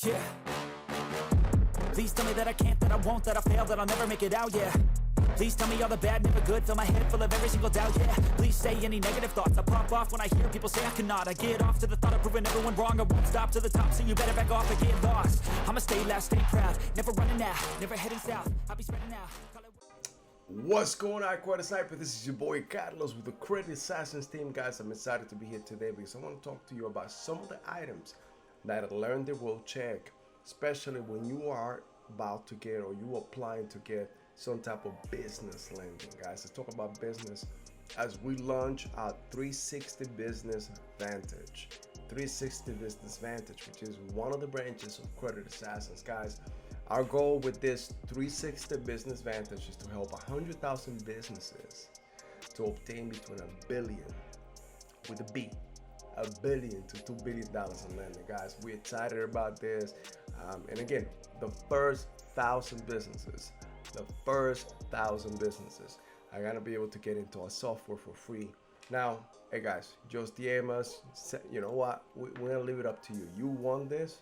Yeah. Please tell me that I can't, that I won't, that I fail, that I'll never make it out, yeah. Please tell me all the bad, never good, fill my head full of every single doubt, yeah. Please say any negative thoughts, I pop off when I hear people say I cannot. I get off to the thought of proving everyone wrong, I won't stop to the top, so you better back off and get lost. I'ma stay loud, stay proud, never running out, never heading south, I'll be spreading out. What's going on, Quite a Sniper? This is your boy Carlos with the Credit Assassins team. Guys, I'm excited to be here today because I want to talk to you about some of the items that a lender will check, especially when you are about to get or you applying to get some type of business lending. Guys, let's talk about business as we launch our 360 Business Vantage. 360 Business Vantage, which is one of the branches of Credit Assassins. Guys, our goal with this 360 Business Vantage is to help 100,000 businesses to obtain between $1 billion, with a B, $1 billion to $2 billion in lending. Guys, we're excited about this. And again, the first 1,000 businesses are gonna be able to get into our software for free. Now, hey guys, just DM us. You know what? We're gonna leave it up to you. You want this?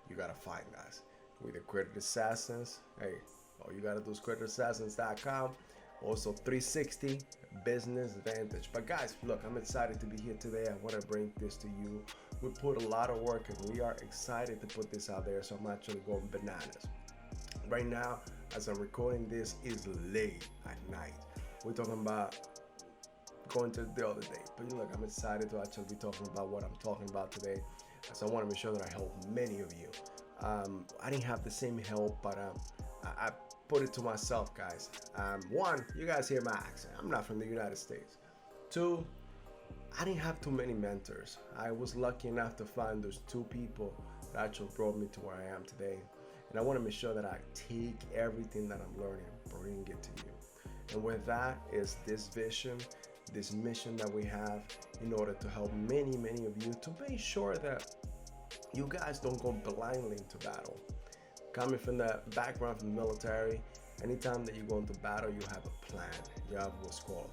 You gotta find us. With the Credit Assassins, hey, all you gotta do is creditassassins.com. Also 360 Business Vantage. But guys, look, I'm excited to be here today. I want to bring this to you. We put a lot of work and we are excited to put this out there, so I'm actually going bananas. Right now, as I'm recording this, is late at night. We're talking about going to the other day. But look, I'm excited to actually be talking about what I'm talking about today. So I want to make sure that I help many of you. I didn't have the same help, but I put it to myself, guys. One, you guys hear my accent. I'm not from the United States. Two, I didn't have too many mentors. I was lucky enough to find those two people that actually brought me to where I am today. And I want to make sure that I take everything that I'm learning and bring it to you. And with that is this vision, this mission that we have in order to help many, many of you to make sure that you guys don't go blindly into battle. Coming from the background from the military, anytime that you go into battle, you have a plan. You have what's called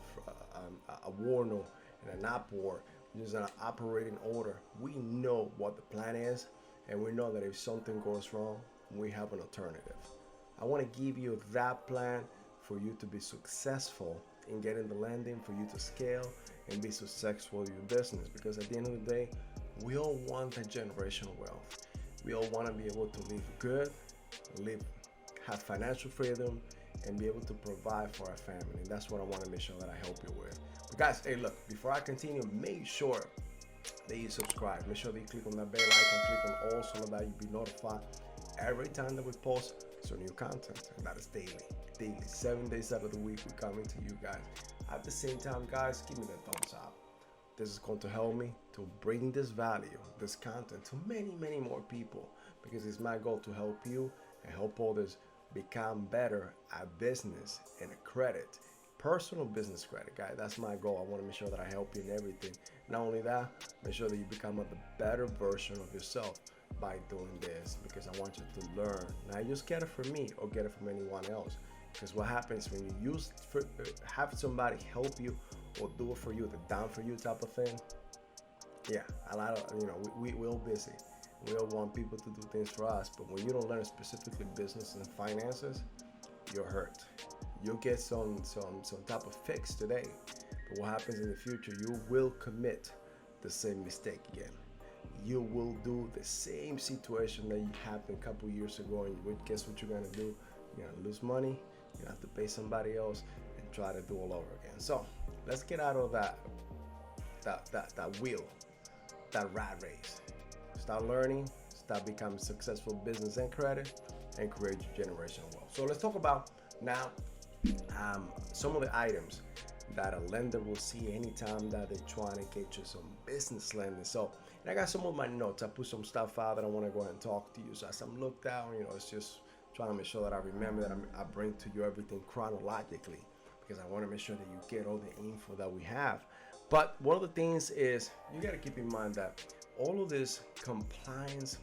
a warno and an op war, which is an operating order. We know what the plan is, and we know that if something goes wrong, we have an alternative. I want to give you that plan for you to be successful in getting the lending, for you to scale and be successful in your business. Because at the end of the day, we all want that generational wealth. We all want to be able to live good, have financial freedom, and be able to provide for our family. And that's what I want to make sure that I help you with. But guys, hey, look, before I continue, make sure that you subscribe. Make sure that you click on that bell icon, click on all so that you be notified every time that we post some new content. And that is daily. 7 days out of the week, we're coming to you guys. At the same time, guys, give me that thumbs up. This is going to help me to bring this value, this content to many, many more people, because it's my goal to help you and help others become better at business and credit, personal business credit, guys. That's my goal. I want to make sure that I help you in everything. Not only that, make sure that you become the better version of yourself by doing this, because I want you to learn. Not just get it from me or get it from anyone else. Because what happens when you have somebody help you or do it for you, the down for you type of thing, yeah, a lot of, we're all busy. We all want people to do things for us, but when you don't learn specifically business and finances, you're hurt. You'll get some type of fix today, but what happens in the future, you will commit the same mistake again. You will do the same situation that happened a couple years ago, and guess what you're gonna do? You're gonna lose money. You have to pay somebody else and try to do all over again. So let's get out of that wheel, that rat race. Start learning, start becoming successful business and credit, and create your generational wealth. So let's talk about now some of the items that a lender will see anytime that they're trying to get you some business lending. So, and I got some of my notes. I put some stuff out that I want to go ahead and talk to you. So as I'm looked down, it's just trying to make sure that I remember that I bring to you everything chronologically, because I want to make sure that you get all the info that we have. But one of the things is you got to keep in mind that all of this compliance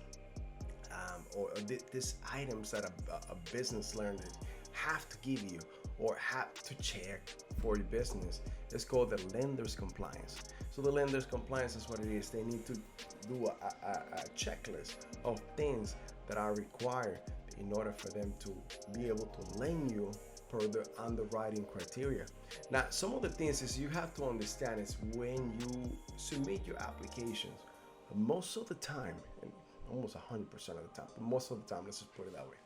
or these items that a business lender have to give you or have to check for your business is called the lender's compliance. So the lender's compliance is what it is. They need to do a checklist of things that are required in order for them to be able to lend you per the underwriting criteria. Now, some of the things is you have to understand is when you submit your applications, most of the time, and almost 100% of the time, but most of the time, let's just put it that way,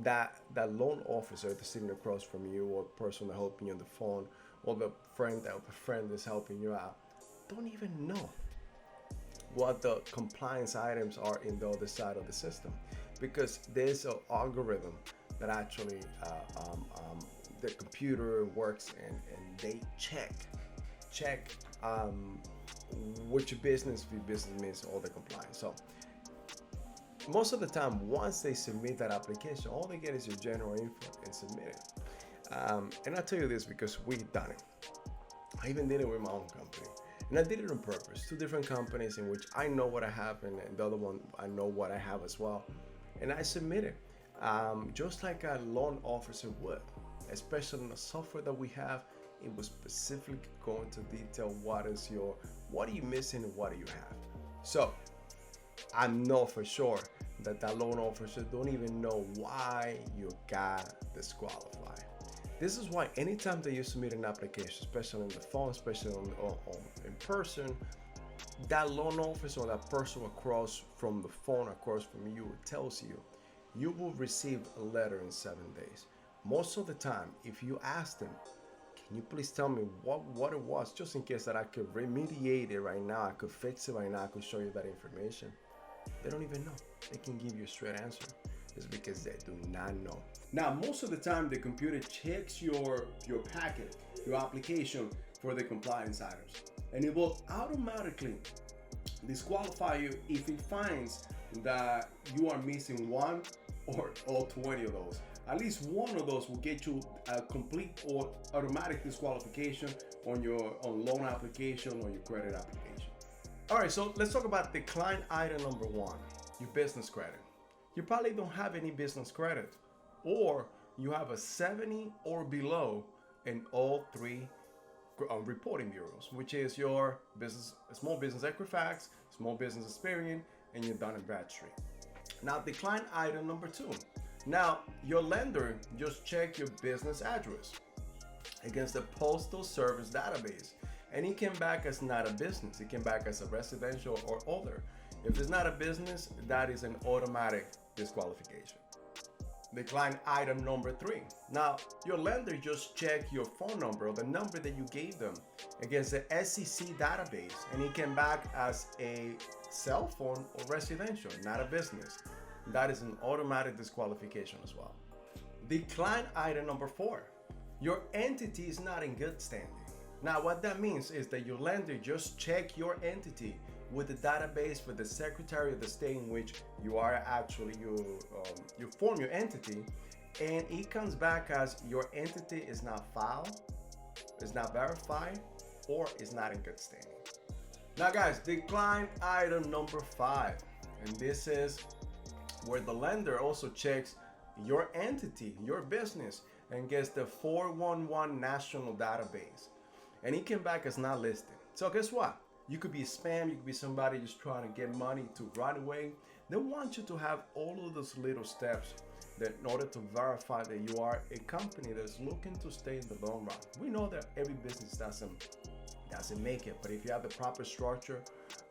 that loan officer that's sitting across from you, or the person that's helping you on the phone, or the friend that's helping you out, don't even know what the compliance items are in the other side of the system, because there's an algorithm that actually the computer works, and they check which business means all the compliance. So most of the time, once they submit that application, all they get is your general info and submit it. And I tell you this because we've done it. I even did it with my own company. And I did it on purpose. 2 different companies in which I know what I have, and the other one, I know what I have as well. And I submitted, just like a loan officer would, especially in the software that we have. It was specifically going to detail what are you missing and what do you have. So I know for sure that loan officer don't even know why you got disqualified. This is why anytime that you submit an application, especially on the phone, especially on in person, that loan officer or that person across from the phone, across from you, tells you, you will receive a letter in 7 days. Most of the time, if you ask them, can you please tell me what it was, just in case that I could remediate it right now, I could fix it right now, I could show you that information, they don't even know. They can give you a straight answer. It's because they do not know. Now, most of the time, the computer checks your packet, your application for the compliance items, and it will automatically disqualify you if it finds that you are missing one or all 20 of those. At least one of those will get you a complete or automatic disqualification on your loan application or your credit application. All right, so let's talk about decline item number 1, your business credit. You probably don't have any business credit, or you have a 70 or below in all 3 reporting bureaus, which is your small business Equifax, small business Experian, and your Dun & Bradstreet. Now, decline item number 2. Now, your lender just checked your business address against the Postal Service database, and it came back as not a business. It came back as a residential or other. If it's not a business, that is an automatic disqualification. Decline item number 3. Now, your lender just checked your phone number or the number that you gave them against the SEC database, and it came back as a cell phone or residential, not a business. That is an automatic disqualification as well. Decline item number 4. Your entity is not in good standing. Now, what that means is that your lender just checked your entity with the database for the Secretary of the State in which you are actually, you form your entity, and it comes back as your entity is not filed, is not verified, or is not in good standing. Now guys, decline item number 5, and this is where the lender also checks your entity, your business, and gets the 411 national database, and it came back as not listed. So guess what? You could be spam, you could be somebody just trying to get money to right away. They want you to have all of those little steps that in order to verify that you are a company that's looking to stay in the long run. We know that every business doesn't make it, but if you have the proper structure,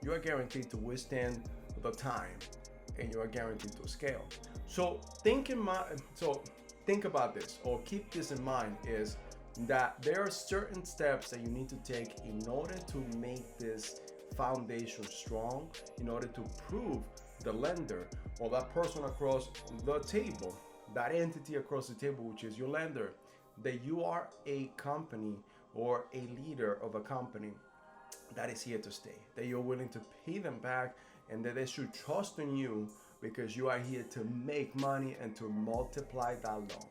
you are guaranteed to withstand the time, and you are guaranteed to scale. So think about this, or keep this in mind, is that there are certain steps that you need to take in order to make this foundation strong, in order to prove the lender or that person across the table, that entity across the table, which is your lender, that you are a company or a leader of a company that is here to stay, that you're willing to pay them back, and that they should trust in you because you are here to make money and to multiply that loan.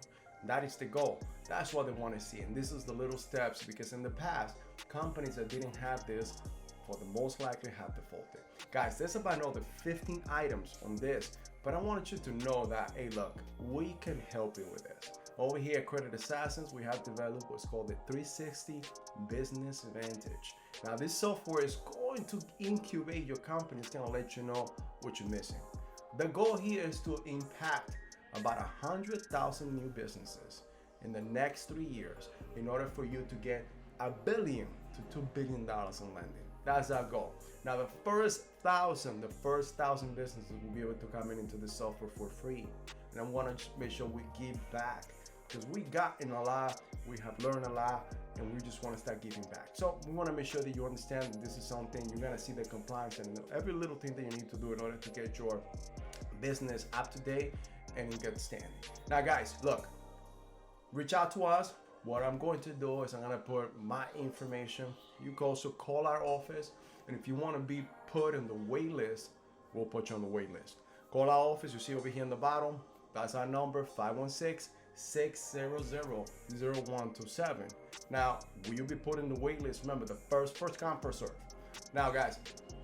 That is the goal. That's what they want to see. And this is the little steps, because in the past, companies that didn't have this, for the most likely, have defaulted. Guys, there's about another 15 items on this, but I want you to know that, hey, look, we can help you with this. Over here at Credit Assassins, we have developed what's called the 360 Business Advantage. Now, this software is going to incubate your company. It's going to let you know what you're missing. The goal here is to impact about 100,000 new businesses in the next 3 years in order for you to get $1 billion to $2 billion in lending. That's our goal. Now the first thousand businesses will be able to come into the software for free. And I want to make sure we give back, because we gotten a lot, we have learned a lot, and we just want to start giving back. So we want to make sure that you understand that this is something you're going to see the compliance and every little thing that you need to do in order to get your business up to date and in good standing. Now guys, look, reach out to us. What I'm going to do is I'm going to put my information. You can also call our office, and if you want to be put in the wait list, we'll put you on the wait list. Call our office. You see over here on the bottom, that's our number, 516-600-0127. Now, will you be put in the wait list? Remember, the first come, first serve. Now guys,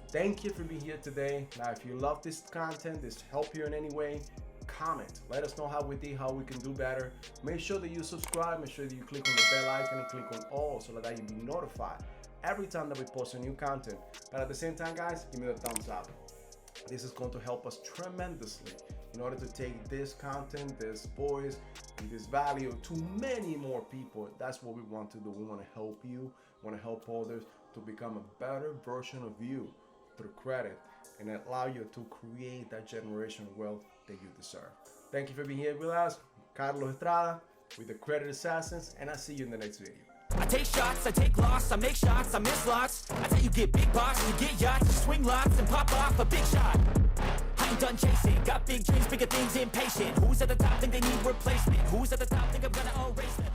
thank you for being here today. Now, if you love this content, this help you in any way, comment. Let us know how we did, how we can do better. Make sure that you subscribe. Make sure that you click on the bell icon and click on all so that you'll be notified every time that we post a new content. But at the same time, guys, give me the thumbs up. This is going to help us tremendously in order to take this content, this voice, and this value to many more people. That's what we want to do. We want to help you, want to help others to become a better version of you through credit and allow you to create that generational wealth that you deserve. Thank you for being here with us. Carlos Estrada with the Credit Assassins, and I'll see you in the next video. I take shots, I take loss, I make shots, I miss lots. That's how you get big bucks, you get yachts, you swing lots and pop off a big shot. I ain't done chasing, got big dreams, bigger things, impatient. Who's at the top think they need replacement? Who's at the top think I'm gonna erase them?